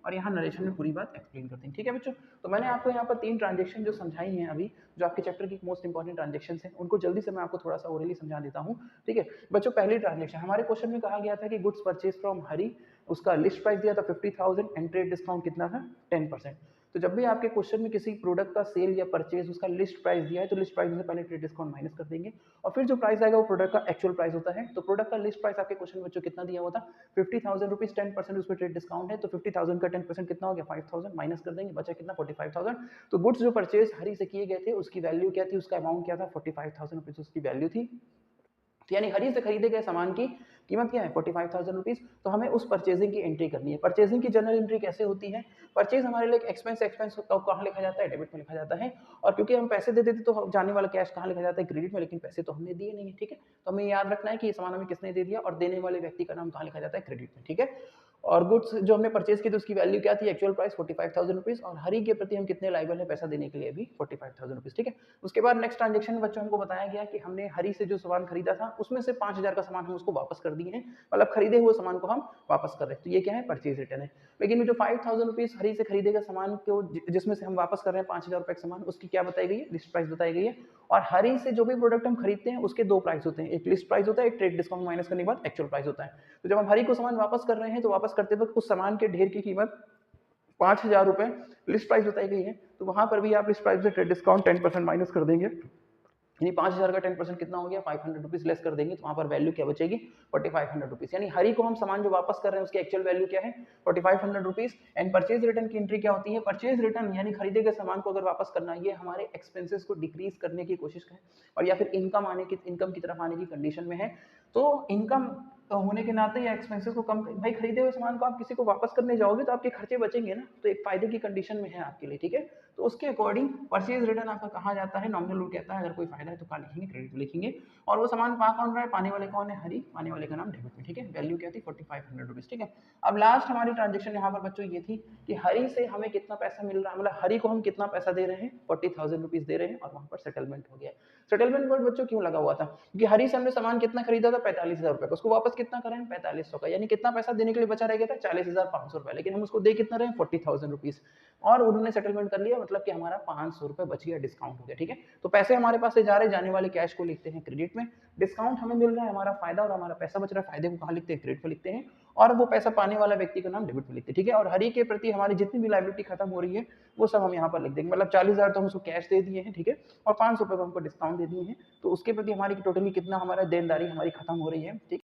और यहाँ नरेशन में पूरी बात एक्सप्लेन करते हैं। ठीक है बच्चों, तो मैंने आपको यहाँ पर 3 ट्रांजेक्शन जो समझाई हैं अभी, जो आपके चैप्टर की मोस्ट इंपॉर्टेंट ट्रांजेक्शन है, उनको जल्दी से मैं आपको थोड़ा सा ओरली समझा देता हूँ। ठीक है बच्चों, पहली ट्रांजेक्शन हमारे क्वेश्चन में कहा गया था कि गुड्स परचेज फ्रॉम हरी, उसका लिस्ट प्राइस दिया था 50,000 एंड ट्रेड डिस्काउंट कितना था 10%। तो जब भी आपके क्वेश्चन में किसी प्रोडक्ट का सेल या परचेज उसका लिस्ट प्राइस दिया है तो लिस्ट प्राइस से पहले ट्रेड डिस्काउंट माइनस कर देंगे और फिर जो प्राइस आएगा वो प्रोडक्ट का एक्चुअल प्राइस होता है। तो प्रोडक्ट का लिस्ट प्राइस आपके क्वेश्चन में बच्चों कितना दिया हुआ था 50,000 रुपीज, 10% उस पर ट्रेड डिस्काउंट है तो 50,000 का 10% कितना हो गया 5,000, माइनस कर देंगे, बचा कितना 45,000। तो गुड्स जो परचेज हरी से किए गए थे उसकी वैल्यू क्या थी, उसका अमाउंट क्या था 45,000 रुपीज उसकी वैल्यू थी। तो यानी हरी से खरीदे गए सामान की कीमत क्या है 45,000 रुपीज। तो हमें उस परचेजिंग की एंट्री करनी है। परचेजिंग की जनरल एंट्री कैसे होती है, परचेज हमारे लिए एक्सपेंस कहाँ लिखा जाता है, डेबिट में लिखा जाता है। और क्योंकि हम पैसे दे देते तो जाने वाला कैश कहाँ लिखा जाता है, क्रेडिट में, लेकिन पैसे तो हमने दिए नहीं है। ठीक है, तो हमें याद रखना है कि ये सामान हमें किसने दे दिया और देने वाले व्यक्ति का नाम कहाँ लिखा जाता है, क्रेडिट में। ठीक है, और गुड्स जो हमने परचेज की थी उसकी वैल्यू क्या थी, एक्चुअल प्राइस 45,000 रुपीज, और हरी के प्रति हम कितने लाइबल है पैसा देने के लिए भी 45,000 रुपीज। ठीक है, उसके बाद नेक्स्ट ट्रांजेक्शन बच्चों हमको बताया गया कि हमने हरी से जो सामान खरीदा था उसमें से 5,000 का सामान हम उसको वापस कर दिए हैं, मतलब खरीदे हुए सामान को हम वापस कर रहे हैं। तो ये क्या है, परचेज रिटर्न है। लेकिन जो 5,000 रुपीज हरी से खरीदेगा सामान को जिसमें से हम वापस कर रहे हैं 5,000 रुपए का सामान, उसकी क्या बताई गई है, लिस्ट प्राइस बताई गई है। और हरी से जो भी प्रोडक्ट हम खरीदते हैं उसके दो प्राइस होते हैं, एक लिस्ट प्राइस होता है, एक ट्रेड डिस्काउंट माइनस करने के बाद एक्चुअल प्राइस होता है। तो जब हम हरी को सामान वापस कर रहे हैं तो वापस करते वक्त उस सामान के ढेर की कीमत 5,000 रुपए लिस्ट प्राइस बताई गई है। तो वहां पर भी आप लिस्ट प्राइस से ट्रेड डिस्काउंट 10% माइनस कर देंगे, यानी 5,000 का 10% कितना हो गया 500 रुपीज लेस कर देंगे, तो वहां पर वैल्यू क्या बचेगी 4500 रुपीज। यानी हरी को हम सामान जो वापस कर रहे हैं उसकी एक्चुअल वैल्यू क्या है 4500 रुपीज। एंड परचेज रिटर्न की एंट्री क्या होती है, परचेज रिटर्न यानी खरीदे गए सामान को अगर वापस करना, ये हमारे एक्सपेंसेस को डिक्रीज करने की कोशिश करें और या फिर इनकम की तरफ आने की कंडीशन में है। तो इनकम होने के नाते या एक्सपेंसेस को कम, भाई खरीदे हुए सामान को आप किसी को वापस करने जाओगे तो आपके खर्चे बचेंगे ना, तो एक फायदे की कंडीशन में है आपके लिए। ठीक है, तो उसके अकॉर्डिंग परचेज रिटर्न आपका कहा जाता है, नॉमिनल रूल कहता है अगर कोई फायदा है तो क्या लिखेंगे, क्रेडिट लिखेंगे। और वो सामान पा कौन रहा है, पाने वाले कौन है, हरी, पाने वाले का नाम डेबिट में। ठीक है, वैल्यू क्या थी 4500 रुपीज। ठीक है, अब लास्ट हमारी ट्रांजेक्शन यहाँ पर बच्चों ये थी कि हरी से हमें कितना पैसा मिल रहा है, मतलब हरी को हम कितना पैसा दे रहे हैं 40,000 रुपीज दे रहे हैं, और वहां पर सेटलमेंट हो गया। सेटलमेंट वर्ड बच्चों क्यों लगा हुआ था, क्योंकि हरी से हमने सामान कितना खरीदा था 45,000 रुपए का, उसको वापस कितना करें 4500 का, यानी कितना पैसा देने के लिए बचा रह गया था 40,500 रुपए, लेकिन हम उसको दे कितना रहे 40,000 रुपीज, और उन्होंने सेटलमेंट कर लिया, मतलब कि हमारा 500 रुपए बच गया, डिस्काउंट हो गया। ठीक है, तो पैसे हमारे पास से जा रहे, जाने वाले कैश को लिखते हैं क्रेडिट में, डिस्काउंट हमें मिल रहा है, हमारा फायदा और हमारा पैसा बच रहा है, फायदे को कहाँ लिखते हैं, क्रेडिट पे लिखते हैं, और वो पैसा पाने वाला व्यक्ति का नाम डेबिट पे लिखते हैं। ठीक है, और हरी के प्रति हमारी जितनी भी लायबिलिटी खत्म हो रही है वो सब हम यहाँ पर लिख देंगे, मतलब 40,000 तो हम उसको कैश दे दिए हैं, ठीक है, और 500 रुपए हमको डिस्काउंट दे दिए हैं, तो उसके प्रति हमारी टोटली कितना हमारा देनदारी हमारी खत्म हो रही है। ठीक,